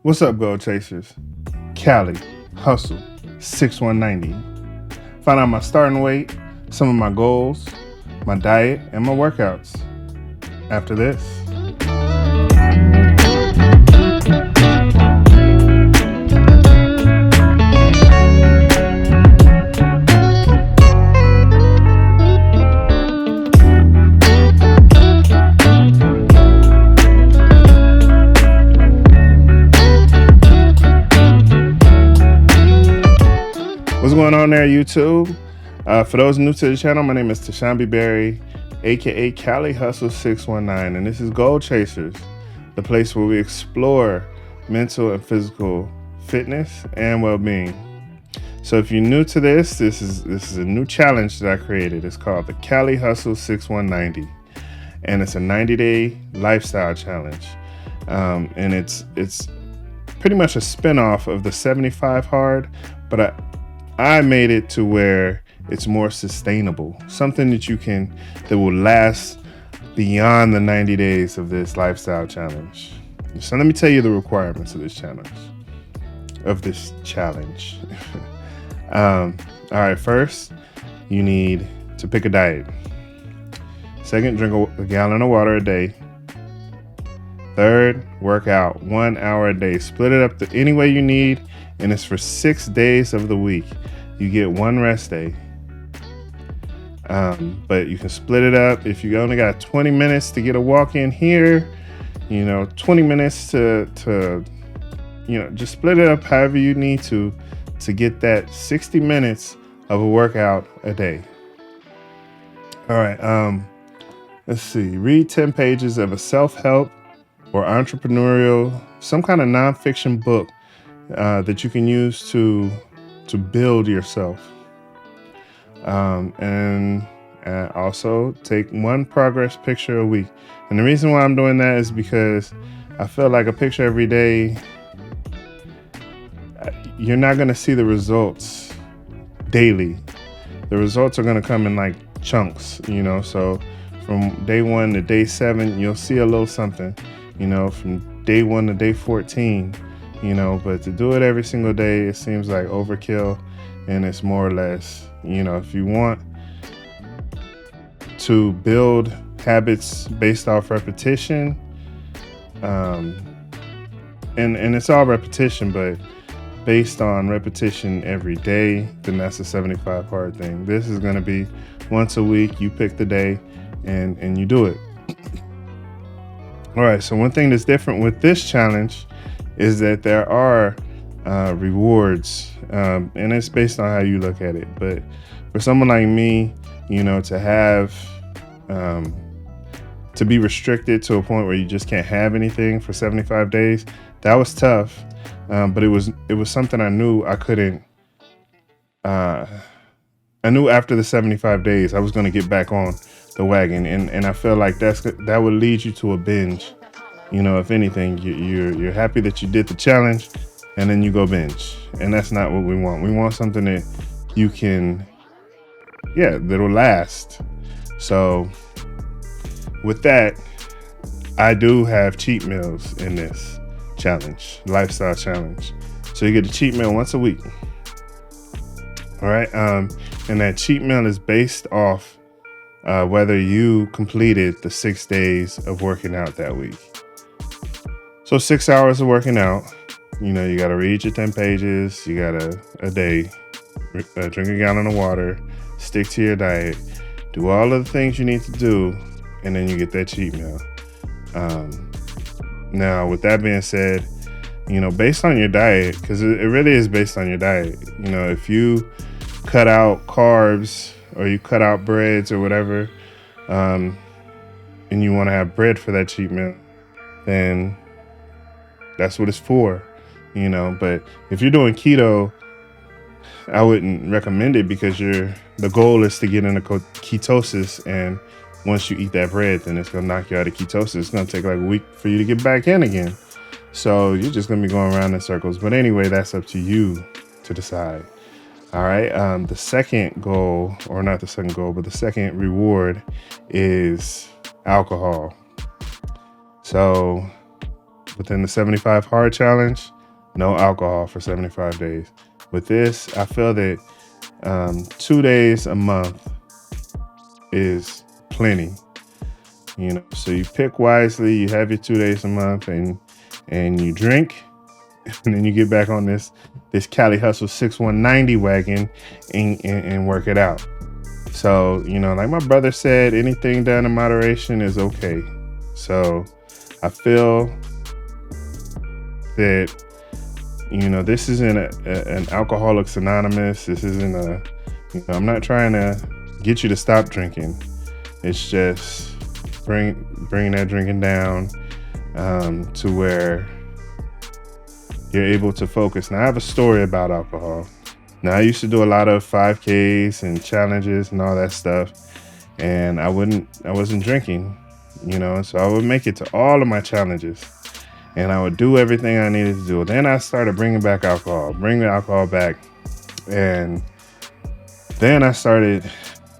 What's up, Goal Chasers? Cali Hussle61-90. Find out my starting weight, some of my goals, my diet, and my workouts. After this. What's going on there, YouTube? For those new to the channel, my name is Tashombe Berry, aka Cali Hussle619, and this is Goal Chasers, the place where we explore mental and physical fitness and well-being. So if you're new to this is a new challenge that I created. It's called the Cali Hussle61-90, and it's a 90-day lifestyle challenge. And it's pretty much a spin-off of the 75 hard, but I made it to where it's more sustainable, something that will last beyond the 90 days of this lifestyle challenge. So let me tell you the requirements of this challenge. All right, first, you need to pick a diet. Second, drink a gallon of water a day. Third, work out 1 hour a day. Split it up to any way you need, and it's for 6 days of the week. You get one rest day. But you can split it up. If you only got 20 minutes to get a walk in here, 20 minutes to just split it up however you need to get that 60 minutes of a workout a day. All right. Let's see. Read 10 pages of a self-help or entrepreneurial, some kind of nonfiction book that you can use to build yourself. And also take one progress picture a week. And the reason why I'm doing that is because I feel like a picture every day, you're not going to see the results daily. The results are going to come in like chunks, so from day 1 to day 7, you'll see a little something, from day 1 to day 14, but to do it every single day, it seems like overkill. And it's more or less, if you want to build habits based off repetition, and it's all repetition, but based on repetition every day, then that's a 75 hard thing. This is going to be once a week. You pick the day and you do it. All right. So one thing that's different with this challenge is that there are rewards, and it's based on how you look at it. But for someone like me, to have to be restricted to a point where you just can't have anything for 75 days, that was tough. But it was something I knew I couldn't. I knew after the 75 days I was going to get back on the wagon, and I feel like that would lead you to a binge. If anything, you're happy that you did the challenge, and then you go binge, and that's not what we want. We want something that you can, that'll last. So with that, I do have cheat meals in this challenge, lifestyle challenge. So you get a cheat meal once a week. All right. And that cheat meal is based off whether you completed the 6 days of working out that week. So 6 hours of working out, you got to read your 10 pages. You got a day, drink a gallon of water, stick to your diet, do all of the things you need to do, and then you get that cheat meal. Now, with that being said, based on your diet, because it really is based on your diet. If you cut out carbs or you cut out breads or whatever, and you want to have bread for that cheat meal, then that's what it's for, But if you're doing keto, I wouldn't recommend it, because the goal is to get into ketosis, and once you eat that bread, then it's gonna knock you out of ketosis. It's gonna take like a week for you to get back in again. So you're just gonna be going around in circles. But anyway, that's up to you to decide. All right. The second goal, or not the second goal, but the second reward is alcohol. So within the 75 hard challenge, no alcohol for 75 days. With this, I feel that 2 days a month is plenty. So you pick wisely. You have your 2 days a month, and you drink, and then you get back on this Cali Hussle61-90 wagon and work it out. So like my brother said, anything done in moderation is okay. So I feel that this isn't an Alcoholics Anonymous. This isn't I'm not trying to get you to stop drinking. It's just bringing that drinking down to where you're able to focus. Now, I have a story about alcohol. Now, I used to do a lot of 5Ks and challenges and all that stuff, and I wasn't drinking, so I would make it to all of my challenges, and I would do everything I needed to do. Then I started bringing the alcohol back, and then I started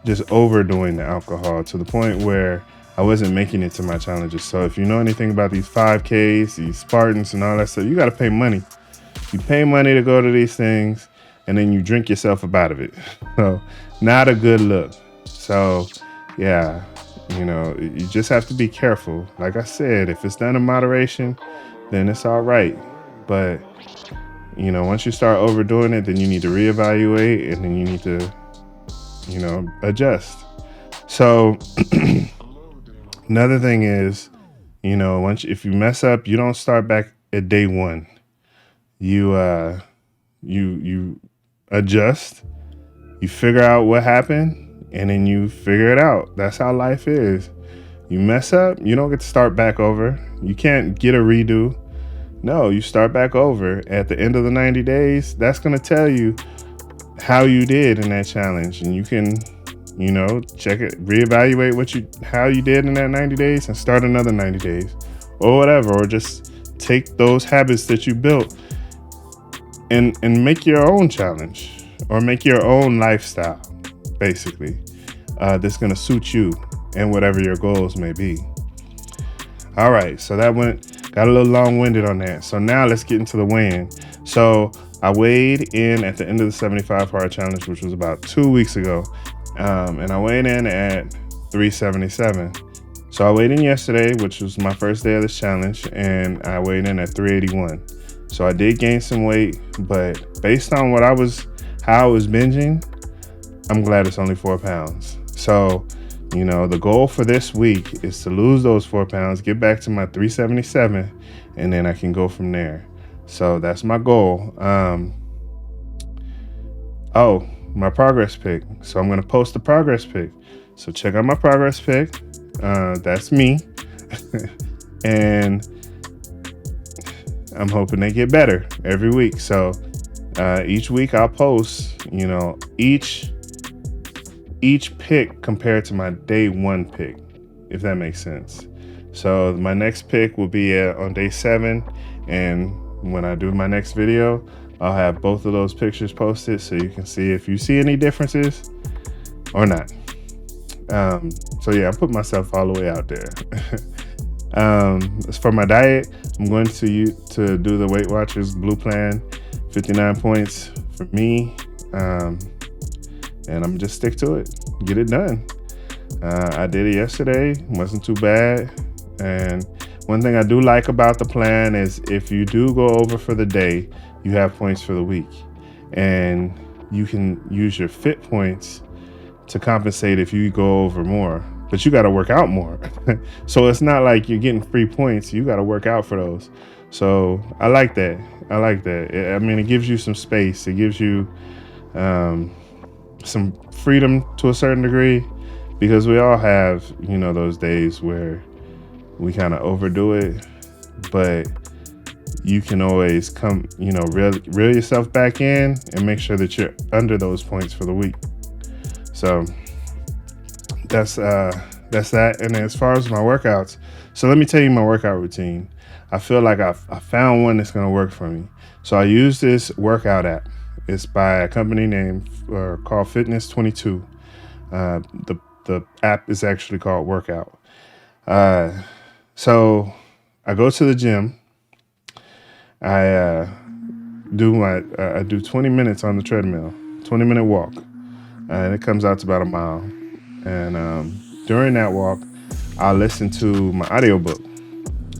just overdoing the alcohol to the point where I wasn't making it to my challenges. So if you know anything about these 5Ks, these Spartans and all that stuff, you got to pay money. You pay money to go to these things, and then you drink yourself up out of it. So not a good look. So yeah, you just have to be careful. Like I said, if it's done in moderation, then it's all right. But once you start overdoing it, then you need to reevaluate, and then you need to adjust. So another thing is, if you mess up, you don't start back at day one. You adjust, you figure out what happened, and then you figure it out. That's how life is. You mess up, you don't get to start back over. You can't get a redo. No, you start back over. At the end of the 90 days, that's going to tell you how you did in that challenge, and you can check it, reevaluate how you did in that 90 days and start another 90 days or whatever, or just take those habits that you built and make your own challenge or make your own lifestyle, basically, that's going to suit you and whatever your goals may be. All right, so got a little long-winded on that. So now let's get into the weigh-in. So I weighed in at the end of the 75 hard challenge, which was about 2 weeks ago. And I weighed in at 377. So I weighed in yesterday, which was my first day of this challenge, and I weighed in at 381. So I did gain some weight, but based on how I was binging, I'm glad it's only 4 pounds. So, the goal for this week is to lose those 4 pounds, get back to my 377, and then I can go from there. So that's my goal. My progress pic. So I'm going to post the progress pic. So check out my progress pic. That's me. And I'm hoping they get better every week. So each week I'll post, each pic compared to my day one pic, if that makes sense. So my next pic will be on day 7. And when I do my next video, I'll have both of those pictures posted so you can see if you see any differences or not. So yeah, I put myself all the way out there. As for my diet, I'm going to do the Weight Watchers Blue Plan, 59 points for me. And I'm just stick to it, get it done. I did it yesterday, wasn't too bad. And one thing I do like about the plan is if you do go over for the day, you have points for the week, and you can use your fit points to compensate if you go over more, but you got to work out more. So it's not like you're getting free points. You got to work out for those. So I like that. It gives you some space. It gives you some freedom to a certain degree, because we all have, those days where we kind of overdo it, but you can always come, reel yourself back in and make sure that you're under those points for the week. So that's that. And then as far as my workouts, so let me tell you my workout routine. I feel like I found one that's going to work for me. So I use this workout app. It's by a company called Fitness22. The app is actually called Workout. So I go to the gym. I do 20 minutes on the treadmill, 20-minute walk, and it comes out to about a mile. And during that walk, I'll listen to my audiobook.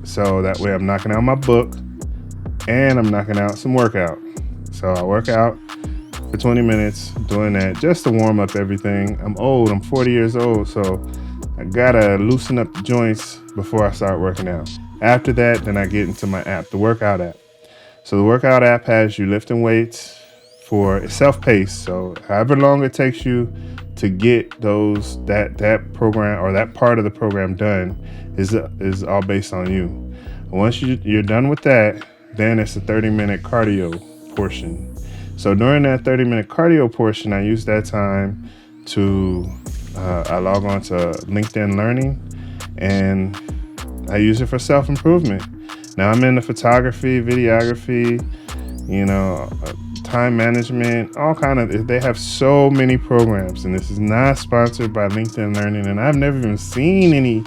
So that way I'm knocking out my book and I'm knocking out some workout. So I work out for 20 minutes doing that just to warm up everything. I'm old, I'm 40 years old, so I gotta loosen up the joints before I start working out. After that, then I get into my app, the workout app. So the workout app has you lifting weights it's self-paced. So however long it takes you to get that program or that part of the program done is all based on you. Once you're done with that, then it's a 30-minute cardio portion. So during that 30-minute cardio portion, I use that time to I log on to LinkedIn Learning, and I use it for self-improvement. Now I'm into photography, videography, time management, they have so many programs, and this is not sponsored by LinkedIn Learning, and I've never even seen any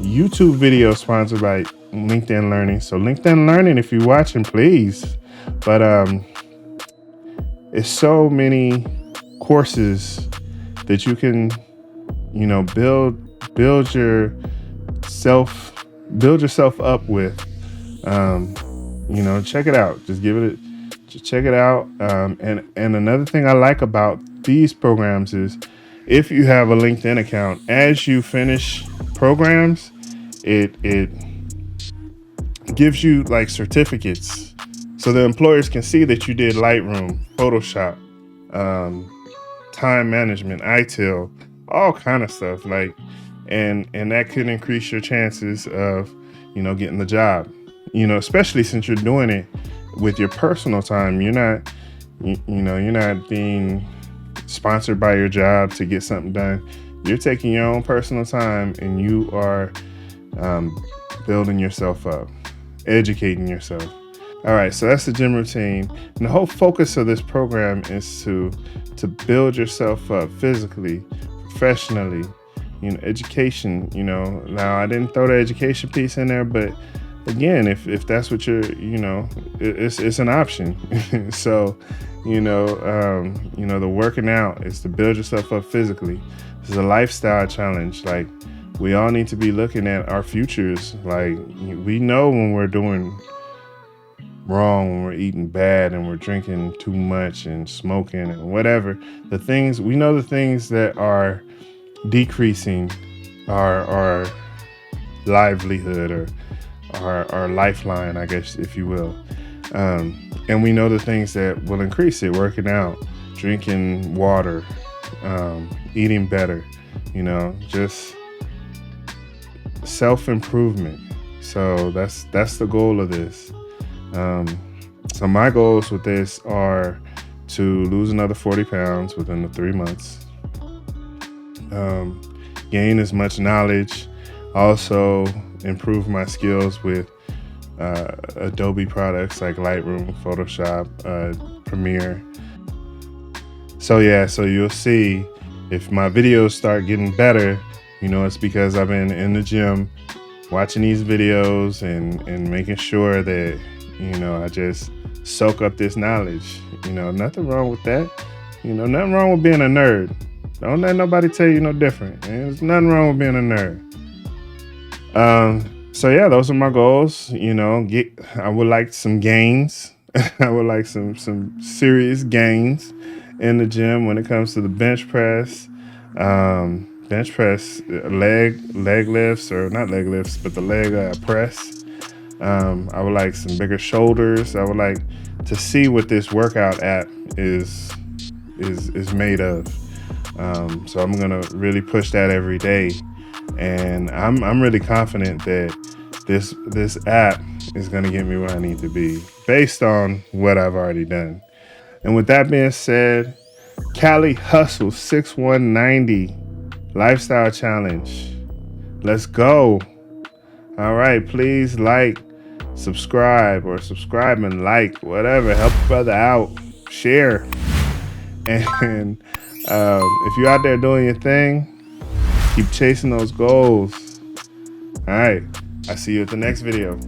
YouTube videos sponsored by LinkedIn Learning. So LinkedIn Learning, if you're watching, please. But it's so many courses that you can, build yourself up with. Check it out. Just check it out. And another thing I like about these programs is if you have a LinkedIn account, as you finish programs, it gives you like certificates, so the employers can see that you did Lightroom, Photoshop, time management, ITIL, all kind of stuff. And that could increase your chances of, getting the job. Especially since you're doing it with your personal time. You're not being sponsored by your job to get something done. You're taking your own personal time and you are building yourself up, educating yourself. All right, so that's the gym routine. And the whole focus of this program is to build yourself up physically, professionally, education. Now I didn't throw the education piece in there, but again, if that's what you're, it's an option. So, the working out is to build yourself up physically. This is a lifestyle challenge. Like, we all need to be looking at our futures. Like, we know when we're doing wrong, when we're eating bad and we're drinking too much and smoking and whatever. The things that are decreasing our livelihood or our lifeline, I guess, if you will. And we know the things that will increase it: working out, drinking water, eating better, just self-improvement. So that's the goal of this. So my goals with this are to lose another 40 pounds within the 3 months, gain as much knowledge, also improve my skills with Adobe products like Lightroom, Photoshop, Premiere. So you'll see if my videos start getting better, it's because I've been in the gym watching these videos and making sure that, I just soak up this knowledge. Nothing wrong with that. Nothing wrong with being a nerd. Don't let nobody tell you no different. There's nothing wrong with being a nerd. So those are my goals. I would like some gains. I would like some serious gains in the gym when it comes to the bench press, leg lifts, or not leg lifts, but the leg press. I would like some bigger shoulders. I would like to see what this workout app is made of. So I'm gonna really push that every day, and I'm really confident that this app is gonna get me where I need to be based on what I've already done. And with that being said, Cali Hussle61-90 lifestyle challenge. Let's go. All right, please subscribe and like, whatever. Help a brother out. Share. And if you're out there doing your thing, keep chasing those goals. All right, I'll see you at the next video.